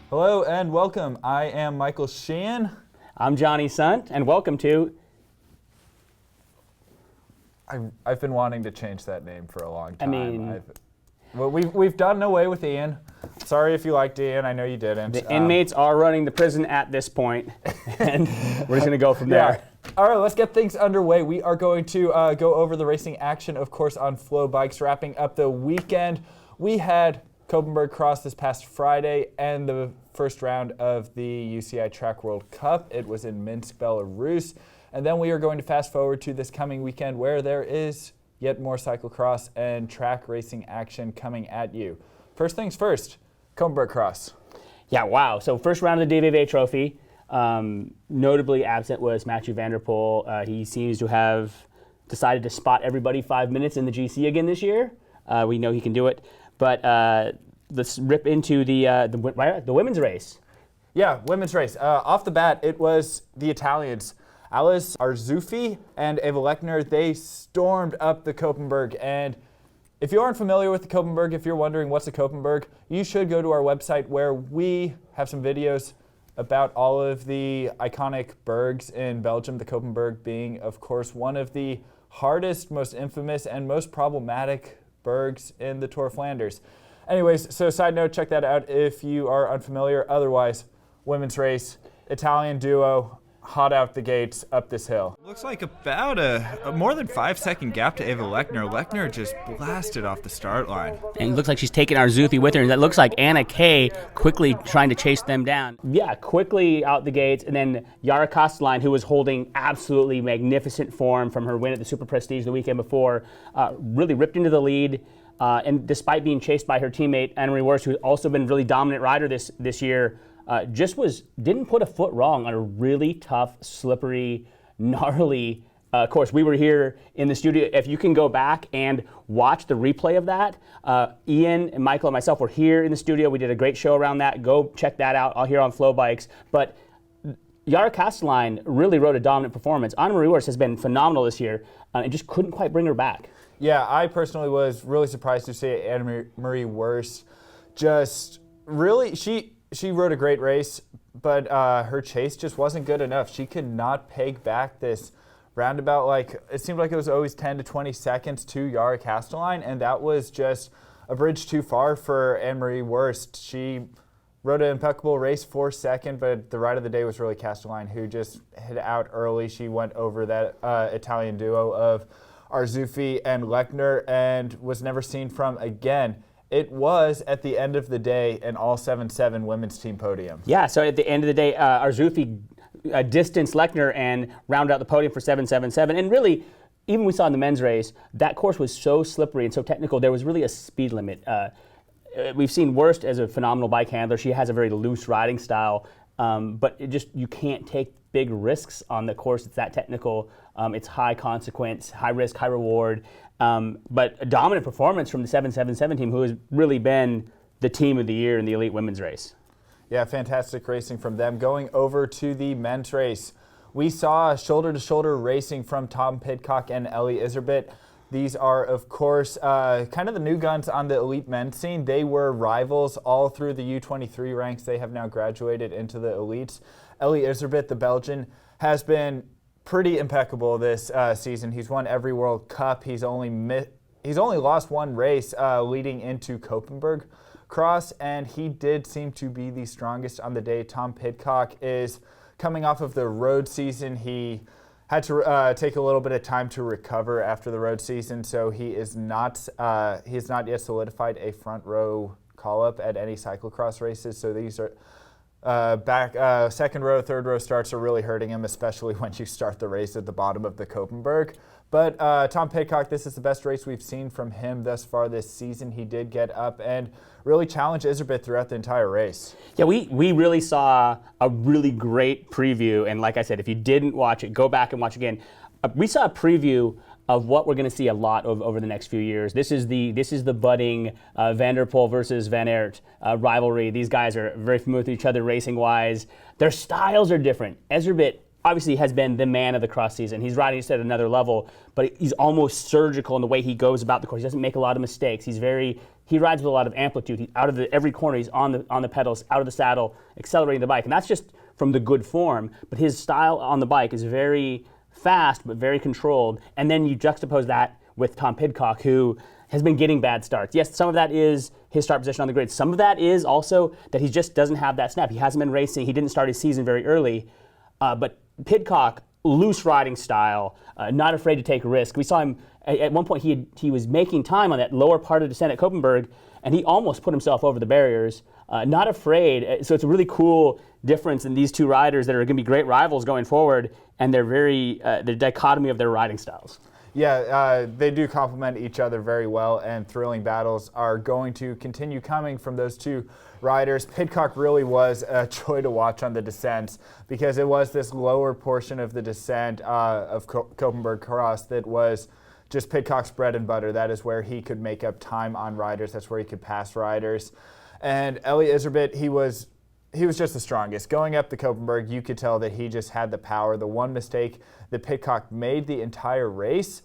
Hello and welcome. I am Michael Sheehan. I'm Jonny Sundt, and welcome to... I've been wanting to change that name for a long time. I mean... we've done away with Ian. Sorry if you liked Ian. I know you didn't. The inmates are running the prison at this point, and we're just going to go from there. All right, let's get things underway. We are going to go over the racing action, of course, on FloBikes. Wrapping up the weekend, we had Koppenbergcross this past Friday and the first round of the UCI Track World Cup. It was in Minsk, Belarus. And then we are going to fast forward to this coming weekend where there is yet more cyclocross and track racing action coming at you. First things first, Koppenbergcross. Yeah, wow. So first round of the DVV Trophy. Notably absent was Mathieu van der Poel. He seems to have decided to spot everybody 5 minutes in the GC again this year. We know he can do it. But let's rip into the women's race. Yeah, women's race. Off the bat, it was the Italians. Eli Iserbyt and Eva Lechner, they stormed up the Koppenberg. And if you aren't familiar with the Koppenberg, if you're wondering what's a Koppenberg, you should go to our website where we have some videos about all of the iconic bergs in Belgium, the Koppenberg being, of course, one of the hardest, most infamous, and most problematic bergs in the Tour of Flanders. Anyways, so side note, check that out if you are unfamiliar. Otherwise, women's race, Italian duo, hot out the gates up this hill. Looks like about a more than 5-second gap to Eva Lechner. Lechner just blasted off the start line. And it looks like she's taking Iserbyt with her, and that looks like Anna Kay quickly trying to chase them down. Yeah, quickly out the gates, and then Jaarmarkt, who was holding absolutely magnificent form from her win at the Super Prestige the weekend before, really ripped into the lead. And despite being chased by her teammate, Anne-Marie Worst, who's also been a really dominant rider this year, didn't put a foot wrong on a really tough, slippery, gnarly course. We were here in the studio. If you can go back and watch the replay of that, Ian and Michael and myself were here in the studio. We did a great show around that. Go check that out all here on FloBikes. But Jaarmarkt really rode a dominant performance. Anne-Marie Worst has been phenomenal this year and just couldn't quite bring her back. Yeah, I personally was really surprised to see Anne-Marie Worst just really, she rode a great race, but her chase just wasn't good enough. She could not peg back this roundabout. Like, it seemed like it was always 10 to 20 seconds to Jaarmarkt, and that was just a bridge too far for Anne-Marie Worst. She rode an impeccable race for second, but the ride of the day was really Castelline, who just hit out early. She went over that Italian duo of Iserbyt and Lechner and was never seen from again. It was, at the end of the day, an all 7-7 women's team podium. Yeah, so at the end of the day, Iserbyt distanced Lechner and rounded out the podium for 7-7-7. And really, even we saw in the men's race, that course was so slippery and so technical, there was really a speed limit. We've seen Worst as a phenomenal bike handler. She has a very loose riding style, but you can't take big risks on the course. It's that technical. It's high consequence, high risk, high reward. But a dominant performance from the 7-7-7 team, who has really been the team of the year in the elite women's race. Yeah, fantastic racing from them. Going over to the men's race, we saw shoulder-to-shoulder racing from Tom Pidcock and Eli Iserbyt. These are, of course, kind of the new guns on the elite men's scene. They were rivals all through the U23 ranks. They have now graduated into the elites. Eli Iserbyt, the Belgian, has been pretty impeccable this season. He's won every World Cup. He's only lost one race leading into Koppenbergcross, and he did seem to be the strongest on the day. Tom Pidcock is coming off of the road season. He had to take a little bit of time to recover after the road season, so he has not yet solidified a front row call-up at any cyclocross races. So these are second row, third row starts are really hurting him, especially when you start the race at the bottom of the Koppenberg. But Tom Pidcock, this is the best race we've seen from him thus far this season. He did get up and really challenge Iserbyt throughout the entire race. Yeah, we really saw a really great preview. And like I said, if you didn't watch it, go back and watch again. We saw a preview of what we're going to see a lot over the next few years. This is the budding Van der Poel versus Van Aert rivalry. These guys are very familiar with each other racing-wise. Their styles are different. Iserbyt obviously has been the man of the cross season. He's riding just at another level, but he's almost surgical in the way he goes about the course. He doesn't make a lot of mistakes. He rides with a lot of amplitude. He's out of every corner, he's on the pedals, out of the saddle, accelerating the bike. And that's just from the good form, but his style on the bike is very fast, but very controlled. And then you juxtapose that with Tom Pidcock, who has been getting bad starts. Yes, some of that is his start position on the grid. Some of that is also that he just doesn't have that snap. He hasn't been racing. He didn't start his season very early. But Pidcock, loose riding style, not afraid to take risk. We saw him at one point. He was making time on that lower part of the descent at Koppenberg, and he almost put himself over the barriers. Not afraid. So it's a really cool difference in these two riders that are going to be great rivals going forward, and they're the dichotomy of their riding styles. Yeah, they do complement each other very well, and thrilling battles are going to continue coming from those two riders. Pidcock really was a joy to watch on the descents, because it was this lower portion of the descent of Koppenbergcross that was just Pidcock's bread and butter. That is where he could make up time on riders. That's where he could pass riders. And Eli Iserbyt, he was just the strongest. Going up the Koppenberg, you could tell that he just had the power. The one mistake that Pidcock made the entire race,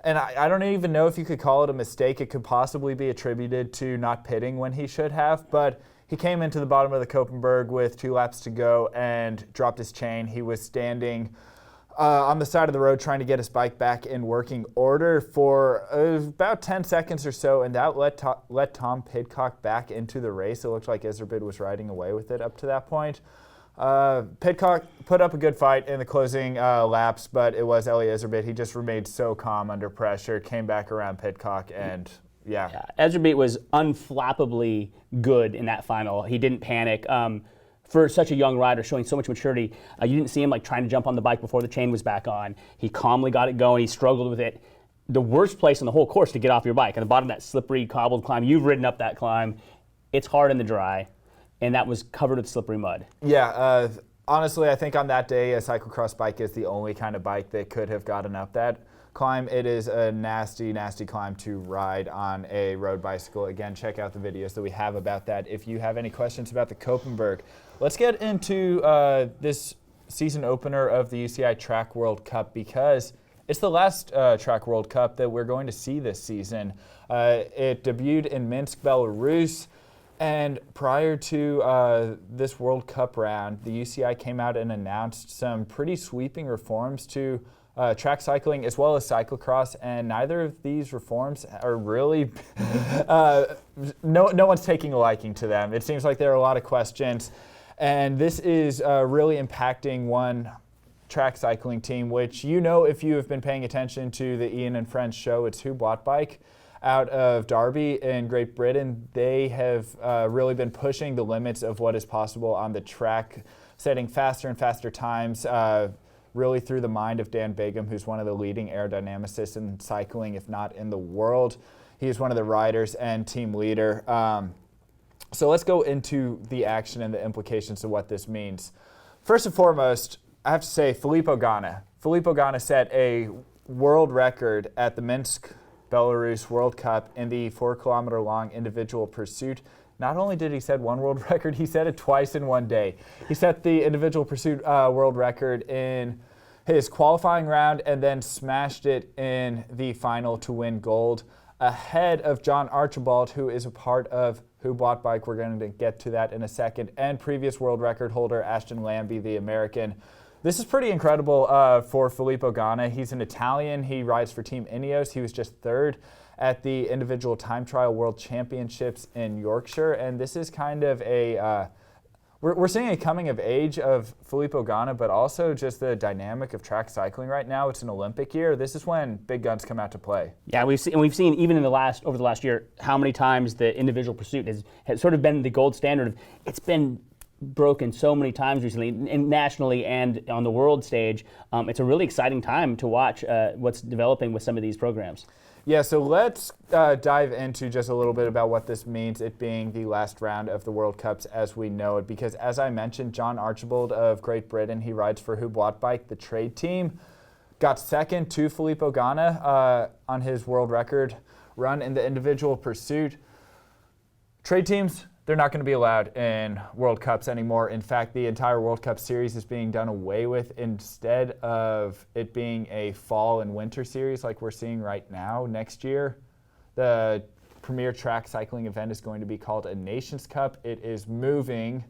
and I don't even know if you could call it a mistake. It could possibly be attributed to not pitting when he should have, but he came into the bottom of the Koppenberg with 2 laps to go and dropped his chain. He was standing on the side of the road trying to get his bike back in working order for about 10 seconds or so, and that let Tom Pidcock back into the race. It looked like Iserbyt was riding away with it up to that point. Pidcock put up a good fight in the closing laps, but it was Eli Iserbyt. He just remained so calm under pressure, came back around Pidcock, and yeah. Iserbyt was unflappably good in that final. He didn't panic. For such a young rider, showing so much maturity, you didn't see him trying to jump on the bike before the chain was back on. He calmly got it going. He struggled with it. The worst place on the whole course to get off your bike, at the bottom of that slippery, cobbled climb. You've ridden up that climb. It's hard in the dry, and that was covered with slippery mud. Yeah, honestly, I think on that day, a cyclocross bike is the only kind of bike that could have gotten up that climb. It is a nasty, nasty climb to ride on a road bicycle. Again, check out the videos that we have about that if you have any questions about the Koppenberg. Let's get into this season opener of the UCI Track World Cup, because it's the last Track World Cup that we're going to see this season. It debuted in Minsk, Belarus, and prior to this World Cup round, the UCI came out and announced some pretty sweeping reforms to track cycling as well as cyclocross, and neither of these reforms are really, no one's taking a liking to them. It seems like there are a lot of questions, and this is really impacting one track cycling team, which if you have been paying attention to the Ian and Friends show, it's Who Bought Bike out of Derby in Great Britain. They have really been pushing the limits of what is possible on the track, setting faster and faster times, really through the mind of Dan Begum, who's one of the leading aerodynamicists in cycling, if not in the world. He is one of the riders and team leader. So let's go into the action and the implications of what this means. First and foremost, I have to say Filippo Ganna. Filippo Ganna set a world record at the Minsk, Belarus World Cup in the 4-kilometer long individual pursuit. Not only did he set one world record, he set it twice in one day. He set the individual pursuit world record in his qualifying round and then smashed it in the final to win gold, ahead of John Archibald, who is a part of Who Bought Bike. We're going to get to that in a second, and previous world record holder Ashton Lambie, the American. This is pretty incredible for Filippo Ganna. He's an Italian. He rides for Team Ineos. He was just third at the individual time trial world championships in Yorkshire, and this is kind of a we're seeing a coming of age of Filippo Ganna, but also just the dynamic of track cycling right now. It's an Olympic year. This is when big guns come out to play. Yeah, we've seen even over the last year how many times the individual pursuit has sort of been the gold standard. It's been broken so many times recently, nationally and on the world stage. It's a really exciting time to watch what's developing with some of these programs. Yeah, so let's dive into just a little bit about what this means, it being the last round of the World Cups as we know it. Because as I mentioned, John Archibald of Great Britain, he rides for Who Bought Bike, the trade team, got second to Filippo Ganna on his world record run in the individual pursuit. Trade teams, they're not going to be allowed in World Cups anymore. In fact, the entire World Cup series is being done away with instead of it being a fall and winter series like we're seeing right now. Next year, the premier track cycling event is going to be called a Nations Cup. It is moving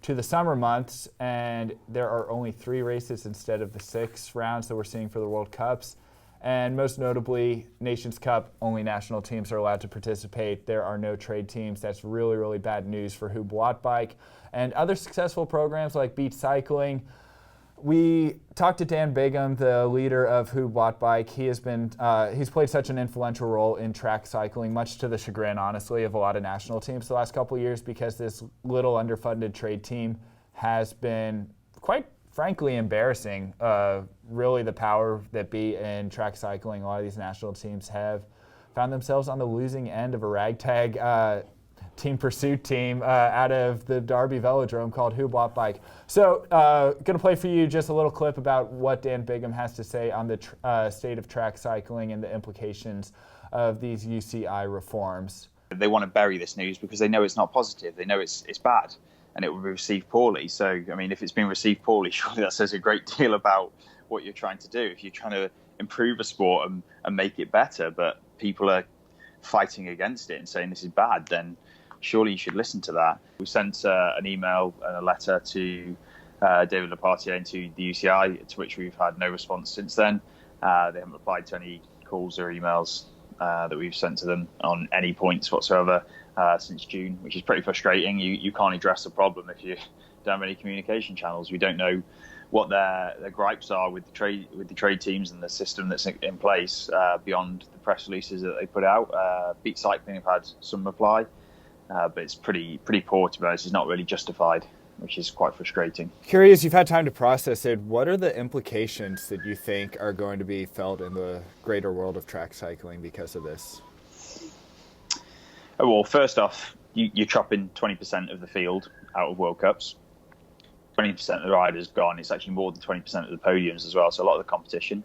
to the summer months, and there are only 3 races instead of the 6 rounds that we're seeing for the World Cups. And most notably, Nations Cup, only national teams are allowed to participate. There are no trade teams. That's really, really bad news for Wattbike and other successful programs like Beat Cycling. We talked to Dan Bigham, the leader of Wattbike. He has been, he's played such an influential role in track cycling, much to the chagrin, honestly, of a lot of national teams the last couple of years, because this little underfunded trade team has been quite frankly embarrassing. Really the power that be in track cycling, a lot of these national teams have found themselves on the losing end of a ragtag team pursuit team out of the Derby velodrome called Wattbike. So going to play for you just a little clip about what Dan Bigham has to say on the state of track cycling and the implications of these UCI reforms. They want to bury this news because they know it's not positive. They know it's bad and it will be received poorly. So, I mean, if it's been received poorly, surely that says a great deal about what you're trying to do. If you're trying to improve a sport and make it better, but people are fighting against it and saying this is bad, then surely you should listen to that. We sent an email and a letter to David Lepartier and to the UCI, to which we've had no response since then. They haven't replied to any calls or emails that we've sent to them on any points whatsoever since June, which is pretty frustrating. You can't address a problem if you don't have any communication channels. We don't know what their gripes are with the trade teams and the system that's in place beyond the press releases that they put out. Beat Cycling have had some reply, but it's pretty poor, to be honest. It's not really justified, which is quite frustrating. Curious, you've had time to process it. What are the implications that you think are going to be felt in the greater world of track cycling because of this? Well, first off, you're chopping 20% of the field out of World Cups. 20% of the riders gone. It's actually more than 20% of the podiums as well, so a lot of the competition.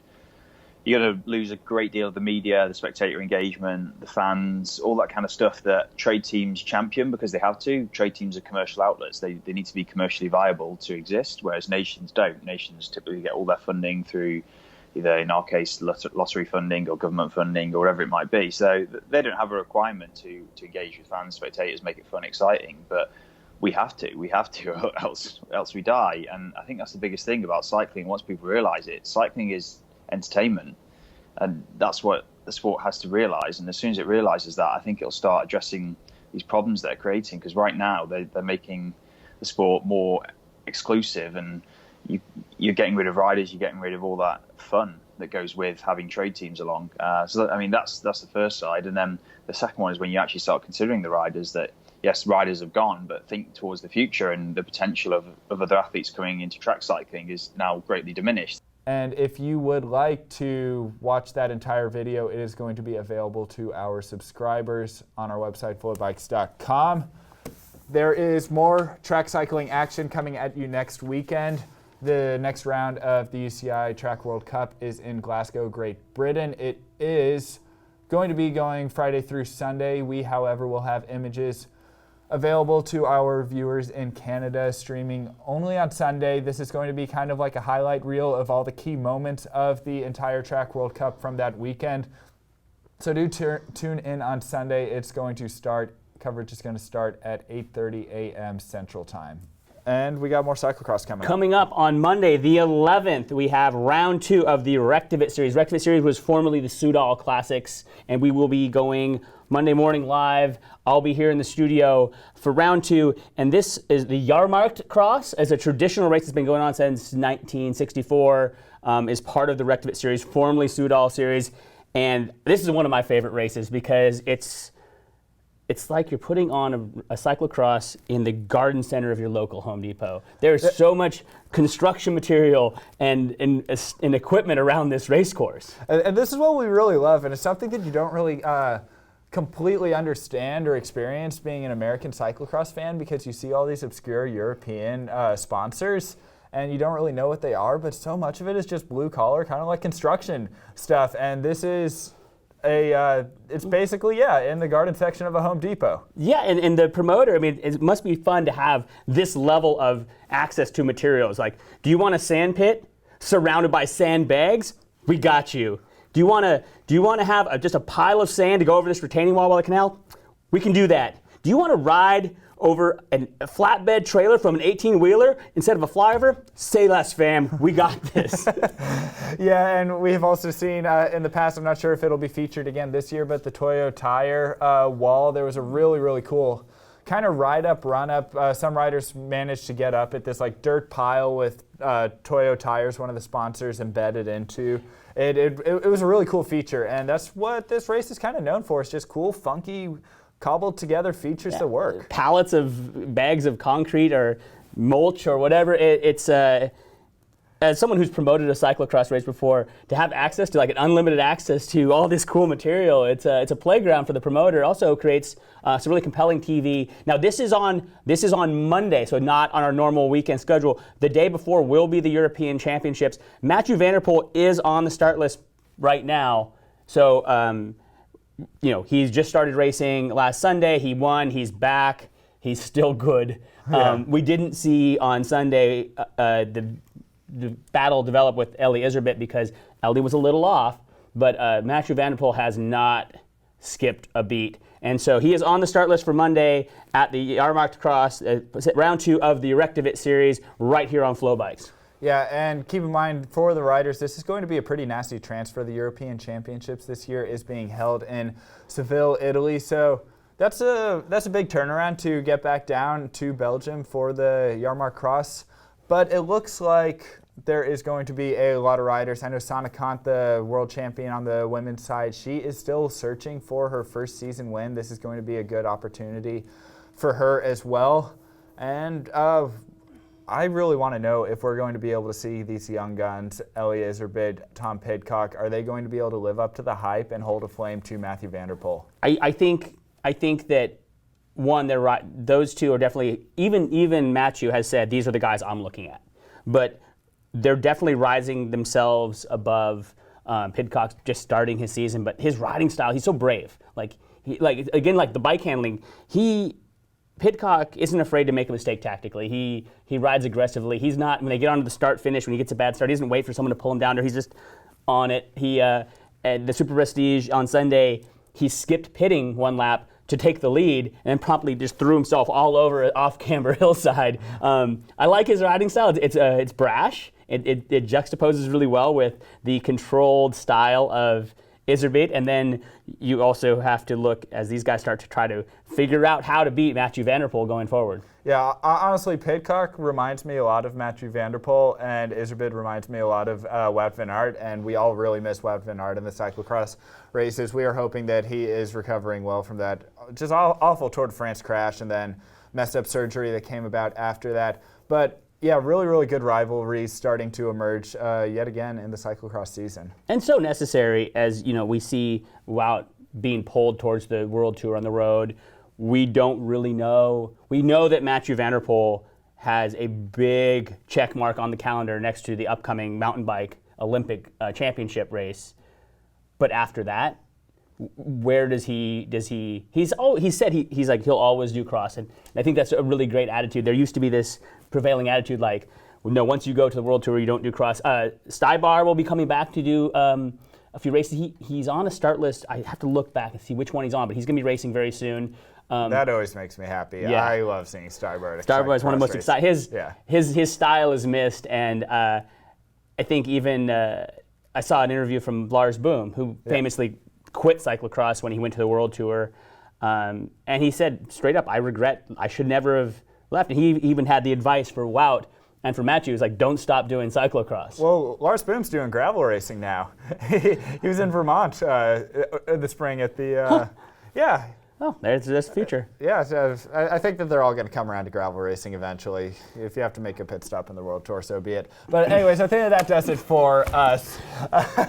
You're going to lose a great deal of the media, the spectator engagement, the fans, all that kind of stuff that trade teams champion because they have to. Trade teams are commercial outlets. They need to be commercially viable to exist, whereas nations don't. Nations typically get all their funding through either, in our case, lottery funding or government funding or whatever it might be. So they don't have a requirement to engage with fans, spectators, make it fun, exciting. But we have to, else we die. And I think that's the biggest thing about cycling. Once people realise it, cycling is entertainment, and that's what the sport has to realise. And as soon as it realises that, I think it'll start addressing these problems they're creating, because right now they're making the sport more exclusive, and you're getting rid of riders, you're getting rid of all that fun that goes with having trade teams along. So I mean, that's the first side. And then the second one is when you actually start considering the riders, that yes, riders have gone, but think towards the future, and the potential of other athletes coming into track cycling is now greatly diminished. And if you would like to watch that entire video, it is going to be available to our subscribers on our website, FloBikes.com. There is more track cycling action coming at you next weekend. The next round of the UCI Track World Cup is in Glasgow, Great Britain. It is going to be going Friday through Sunday. We, however, will have images available to our viewers in Canada, streaming only on Sunday. This is going to be kind of like a highlight reel of all the key moments of the entire Track World Cup from that weekend. So do tune in on Sunday. Coverage is going to start at 8:30 a.m. Central Time. And we got more cyclocross coming up. Coming up on Monday, the 11th, we have round 2 of the Rectavit Series. Rectavit Series was formerly the Soudal Classics, and we will be going Monday morning live. I'll be here in the studio for round 2, and this is the Jaarmarktcross, as a traditional race that's been going on since 1964, is part of the Rectavit Series, formerly Soudal Series, and this is one of my favorite races because it's like you're putting on a cyclocross in the garden center of your local Home Depot. There's so much construction material and equipment around this race course. And this is what we really love, and it's something that you don't really completely understand or experience being an American cyclocross fan, because you see all these obscure European sponsors and you don't really know what they are, but so much of it is just blue collar, kind of like construction stuff. And this is it's basically, in the garden section of a Home Depot. Yeah, and the promoter, I mean, it must be fun to have this level of access to materials. Like, do you want a sand pit surrounded by sandbags? We got you. Do you want to have just a pile of sand to go over this retaining wall by the canal? We can do that. Do you want to ride over a flatbed trailer from an 18-wheeler instead of a flyover? Say less, fam. We got this. Yeah, and we have also seen in the past, I'm not sure if it'll be featured again this year, but the Toyo Tire wall, there was a really, really cool kind of ride-up, run-up. Some riders managed to get up at this like dirt pile with Toyo Tires, one of the sponsors, embedded into. It was a really cool feature, and that's what this race is kind of known for. It's just cool, funky, cobbled together features that work. Pallets of bags of concrete or mulch or whatever. It's as someone who's promoted a cyclocross race before, to have access to like an unlimited access to all this cool material, it's a playground for the promoter. It also creates some really compelling TV. Now this is on Monday, so not on our normal weekend schedule. The day before will be the European Championships. Mathieu van der Poel is on the start list right now, so. He's just started racing last Sunday. He won. He's back. He's still good. Yeah. We didn't see on Sunday the battle develop with Eli Iserbyt because Eli was a little off, but Mathieu van der Poel has not skipped a beat. And so he is on the start list for Monday at the Jaarmarktcross, round 2 of the Rectavit series, right here on FloBikes. Yeah, and keep in mind, for the riders, this is going to be a pretty nasty transfer. The European Championships this year is being held in Seville, Italy. So that's a big turnaround to get back down to Belgium for the Jaarmarktcross. But it looks like there is going to be a lot of riders. I know Sana Kant, the world champion on the women's side, she is still searching for her first season win. This is going to be a good opportunity for her as well. And I really want to know if we're going to be able to see these young guns, Eli Iserbyt, Tom Pidcock, are they going to be able to live up to the hype and hold a flame to Mathieu van der Poel? I think that, one, they're right. Those two are definitely, even Mathieu has said, these are the guys I'm looking at. But they're definitely rising themselves above Pidcock just starting his season. But his riding style, he's so brave. Like the bike handling, Pidcock isn't afraid to make a mistake tactically. He rides aggressively. He's not, when they get onto the start-finish, when he gets a bad start, he doesn't wait for someone to pull him down there. He's just on it. At the Super Prestige on Sunday, he skipped pitting one lap to take the lead and then promptly just threw himself all over off Camber Hillside. I like his riding style. It's brash. It juxtaposes really well with the controlled style of Iserbyt, and then you also have to look as these guys start to try to figure out how to beat Mathieu van der Poel going forward. Yeah, honestly, Pidcock reminds me a lot of Mathieu van der Poel, and Iserbyt reminds me a lot of Wout van Aert, and we all really miss Wout van Aert in the cyclocross races. We are hoping that he is recovering well from that just awful Tour de France crash and then messed up surgery that came about after that. But yeah, really, really good rivalries starting to emerge yet again in the cyclocross season. And so necessary as, we see Wout being pulled towards the World Tour on the road. We don't really know. We know that Mathieu van der Poel has a big check mark on the calendar next to the upcoming mountain bike Olympic championship race. But after that, where does he said he's like he'll always do cross, and I think that's a really great attitude. There used to be this prevailing attitude like, no, once you go to the World Tour, you don't do cross. Stybar will be coming back to do a few races. He's on a start list. I have to look back and see which one he's on, but he's going to be racing very soon. That always makes me happy. Yeah. I love seeing Stybar. Stybar is one of the most exciting. His style is missed, and I think even I saw an interview from Lars Boom, who famously quit cyclocross when he went to the World Tour, and he said straight up, I regret, I should never have left. And he even had the advice for Wout and for Mathieu, was like, don't stop doing cyclocross. Well, Lars Boom's doing gravel racing now. He was in Vermont in the spring at the, yeah. Oh, there's the future. Yeah, so I think that they're all going to come around to gravel racing eventually. If you have to make a pit stop in the World Tour, so be it. But anyways, I think that does it for us.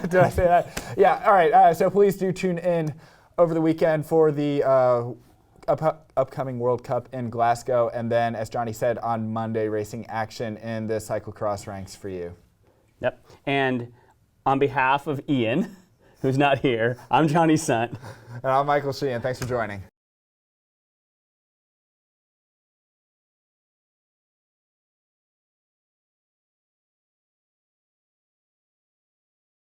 Did I say that? Yeah, all right. So please do tune in over the weekend for the upcoming World Cup in Glasgow. And then, as Johnny said, on Monday, racing action in the cyclocross ranks for you. Yep. And on behalf of Ian, who's not here. I'm Jonny Sundt. And I'm Michael Sheehan. Thanks for joining.